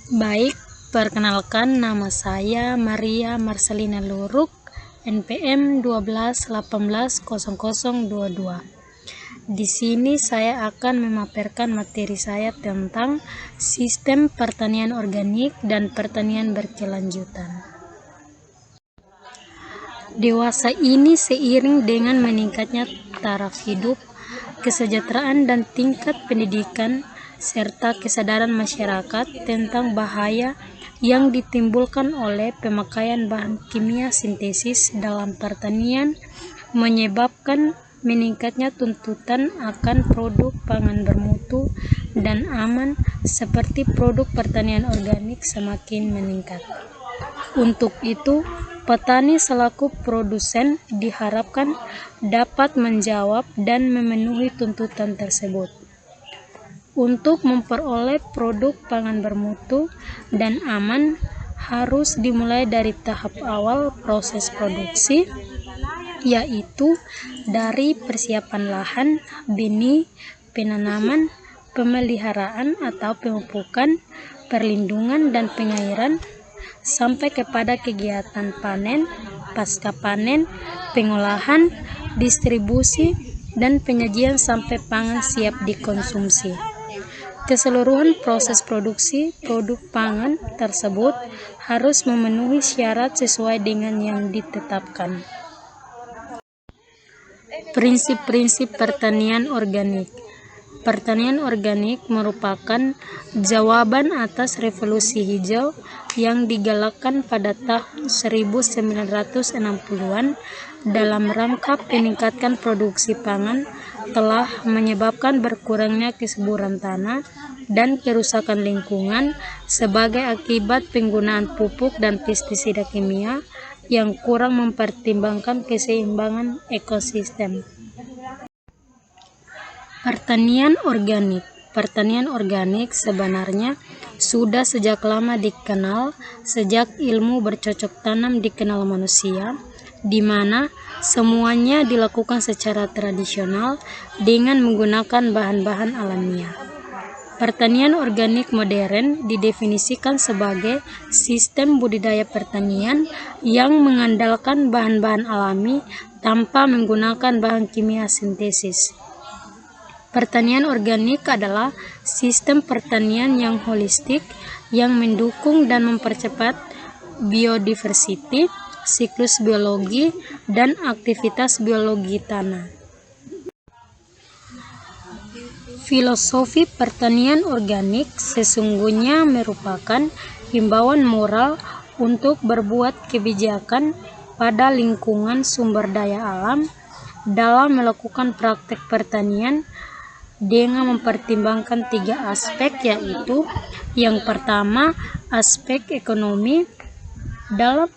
Baik, perkenalkan nama saya Maria Marcelina Luruk, NPM 12180022. Di sini saya akan memaparkan materi saya tentang sistem pertanian organik dan pertanian berkelanjutan. Dewasa ini seiring dengan meningkatnya taraf hidup, kesejahteraan dan tingkat pendidikan serta kesadaran masyarakat tentang bahaya yang ditimbulkan oleh pemakaian bahan kimia sintesis dalam pertanian menyebabkan meningkatnya tuntutan akan produk pangan bermutu dan aman seperti produk pertanian organik semakin meningkat. Untuk itu, petani selaku produsen diharapkan dapat menjawab dan memenuhi tuntutan tersebut. Untuk memperoleh produk pangan bermutu dan aman harus dimulai dari tahap awal proses produksi, yaitu dari persiapan lahan, benih, penanaman, pemeliharaan atau pemupukan, perlindungan dan pengairan, sampai kepada kegiatan panen, pasca panen, pengolahan, distribusi, dan penyajian sampai pangan siap dikonsumsi. Keseluruhan proses produksi produk pangan tersebut harus memenuhi syarat sesuai dengan yang ditetapkan. Prinsip-prinsip pertanian organik. Pertanian organik merupakan jawaban atas revolusi hijau yang digalakkan pada tahun 1960-an dalam rangka meningkatkan produksi pangan telah menyebabkan berkurangnya kesuburan tanah dan kerusakan lingkungan sebagai akibat penggunaan pupuk dan pestisida kimia yang kurang mempertimbangkan keseimbangan ekosistem. Pertanian organik. Pertanian organik sebenarnya sudah sejak lama dikenal sejak ilmu bercocok tanam dikenal manusia, di mana semuanya dilakukan secara tradisional dengan menggunakan bahan-bahan alamiah. Pertanian organik modern didefinisikan sebagai sistem budidaya pertanian yang mengandalkan bahan-bahan alami tanpa menggunakan bahan kimia sintesis. Pertanian organik adalah sistem pertanian yang holistik yang mendukung dan mempercepat biodiversity, siklus biologi, dan aktivitas biologi tanah. Filosofi pertanian organik sesungguhnya merupakan himbauan moral untuk berbuat kebijakan pada lingkungan sumber daya alam dalam melakukan praktek pertanian dengan mempertimbangkan 3 aspek, yaitu yang pertama aspek ekonomi. Dalam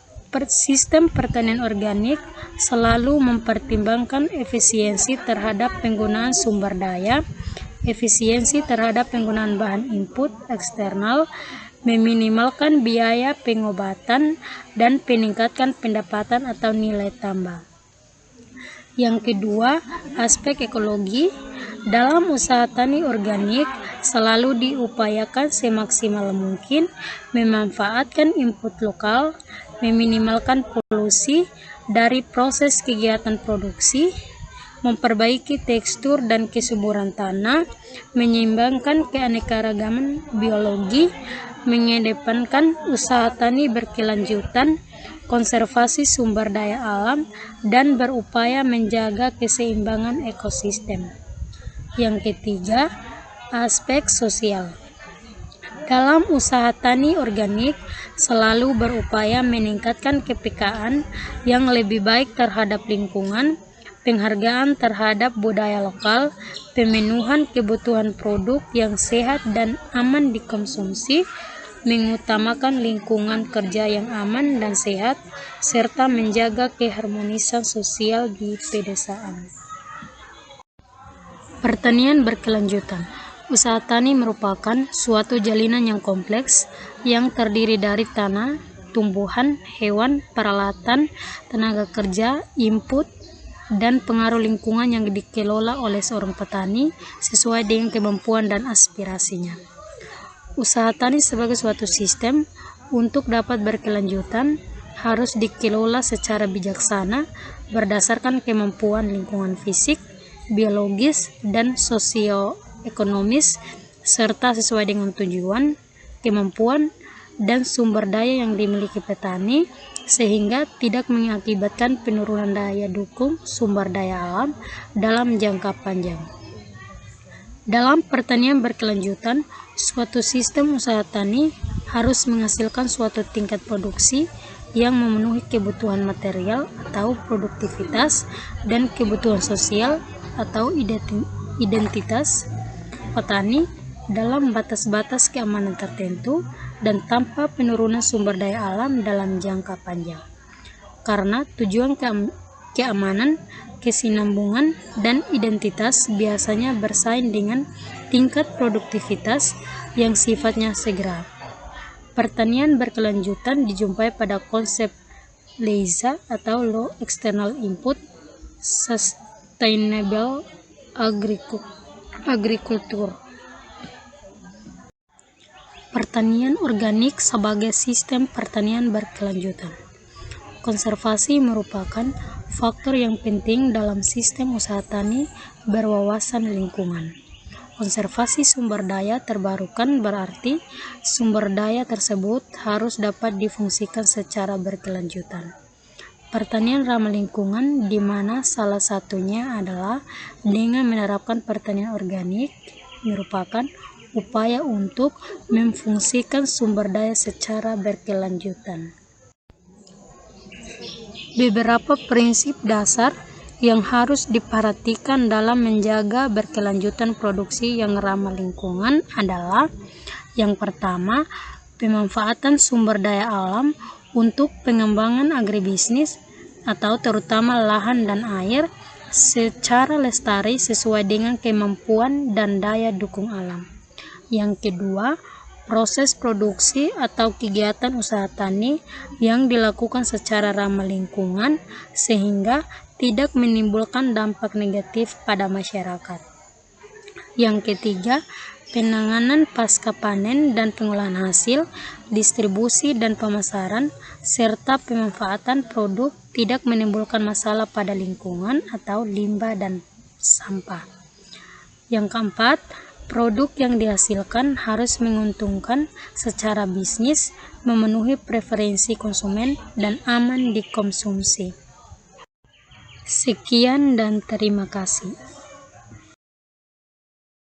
sistem pertanian organik selalu mempertimbangkan efisiensi terhadap penggunaan sumber daya, efisiensi terhadap penggunaan bahan input eksternal, meminimalkan biaya pengobatan, dan meningkatkan pendapatan atau nilai tambah. Yang kedua, aspek ekologi. Dalam usaha tani organik selalu diupayakan semaksimal mungkin memanfaatkan input lokal, meminimalkan polusi dari proses kegiatan produksi, memperbaiki tekstur dan kesuburan tanah, menyeimbangkan keanekaragaman biologi, mengedepankan usaha tani berkelanjutan, konservasi sumber daya alam, dan berupaya menjaga keseimbangan ekosistem. Yang ketiga, aspek sosial. Dalam usaha tani organik selalu berupaya meningkatkan kepekaan yang lebih baik terhadap lingkungan, penghargaan terhadap budaya lokal, pemenuhan kebutuhan produk yang sehat dan aman dikonsumsi, mengutamakan lingkungan kerja yang aman dan sehat, serta menjaga keharmonisan sosial di pedesaan. Pertanian berkelanjutan. Usaha tani merupakan suatu jalinan yang kompleks yang terdiri dari tanah, tumbuhan, hewan, peralatan, tenaga kerja, input, dan pengaruh lingkungan yang dikelola oleh seorang petani sesuai dengan kemampuan dan aspirasinya. Usaha tani sebagai suatu sistem untuk dapat berkelanjutan harus dikelola secara bijaksana berdasarkan kemampuan lingkungan fisik, biologis, dan sosioekonomis serta sesuai dengan tujuan, kemampuan, dan sumber daya yang dimiliki petani sehingga tidak mengakibatkan penurunan daya dukung sumber daya alam dalam jangka panjang. Dalam pertanian berkelanjutan, suatu sistem usaha tani harus menghasilkan suatu tingkat produksi yang memenuhi kebutuhan material atau produktivitas dan kebutuhan sosial atau identitas petani dalam batas-batas keamanan tertentu dan tanpa penurunan sumber daya alam dalam jangka panjang. Karena tujuan keamanan, kesinambungan, dan identitas biasanya bersaing dengan tingkat produktivitas yang sifatnya segera. Pertanian berkelanjutan dijumpai pada konsep LEISA atau Low External Input Sustainable Agriculture. Pertanian organik sebagai sistem pertanian berkelanjutan. Konservasi merupakan faktor yang penting dalam sistem usaha tani berwawasan lingkungan. Konservasi sumber daya terbarukan berarti sumber daya tersebut harus dapat difungsikan secara berkelanjutan. Pertanian ramah lingkungan di mana salah satunya adalah dengan menerapkan pertanian organik merupakan upaya untuk memfungsikan sumber daya secara berkelanjutan. Beberapa prinsip dasar yang harus diperhatikan dalam menjaga berkelanjutan produksi yang ramah lingkungan adalah: yang pertama, pemanfaatan sumber daya alam untuk pengembangan agribisnis atau terutama lahan dan air secara lestari sesuai dengan kemampuan dan daya dukung alam. Yang kedua, proses produksi atau kegiatan usaha tani yang dilakukan secara ramah lingkungan sehingga tidak menimbulkan dampak negatif pada masyarakat. Yang ketiga, penanganan pasca panen dan pengolahan hasil, distribusi dan pemasaran, serta pemanfaatan produk tidak menimbulkan masalah pada lingkungan atau limbah dan sampah. Yang keempat, produk yang dihasilkan harus menguntungkan secara bisnis, memenuhi preferensi konsumen, dan aman dikonsumsi. Sekian dan terima kasih.